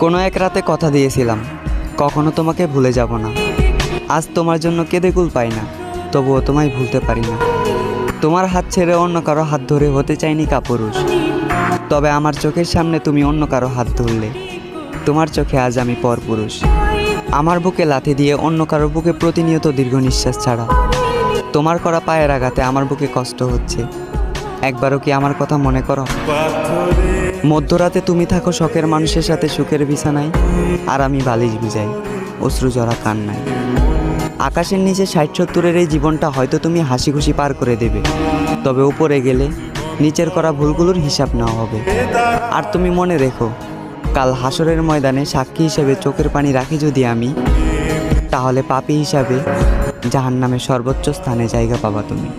কোনো এক রাতে কথা দিয়েছিলাম কখনো তোমাকে ভুলে যাব না। আজ তোমার জন্য কেঁদে কুল পাই না, তবুও তোমায় ভুলতে পারি না। তোমার হাত ছেড়ে অন্য কারো হাত ধরে হতে চাইনি কাপুরুষ, তবে আমার চোখের সামনে তুমি অন্য কারো হাত ধরলে, তোমার চোখে আজ আমি পরপুরুষ। আমার বুকে লাথি দিয়ে অন্য কারো বুকে প্রতিনিয়ত দীর্ঘ নিঃশ্বাস ছাড়া, তোমার করা পায়ের আঘাতে আমার বুকে কষ্ট হচ্ছে। একবারও কি আমার কথা মনে করো? মধ্যরাতে তুমি থাকো শখের মানুষের সাথে সুখের বিছানায়, আর আমি বালিশ ভিজাই অশ্রু জরা কান্নায়। আকাশের নিচে ৬০-৭০-এর এই জীবনটা হয়তো তুমি হাসি খুশি পার করে দেবে, তবে উপরে গেলে নিচের করা ভুলগুলোর হিসাব নেওয়া হবে। আর তুমি মনে রেখো, কাল হাসরের ময়দানে সাক্ষী হিসেবে চোখের পানি রাখি যদি আমি, তাহলে পাপী হিসাবে জাহান্নামের সর্বোচ্চ স্থানে জায়গা পাবা তুমি।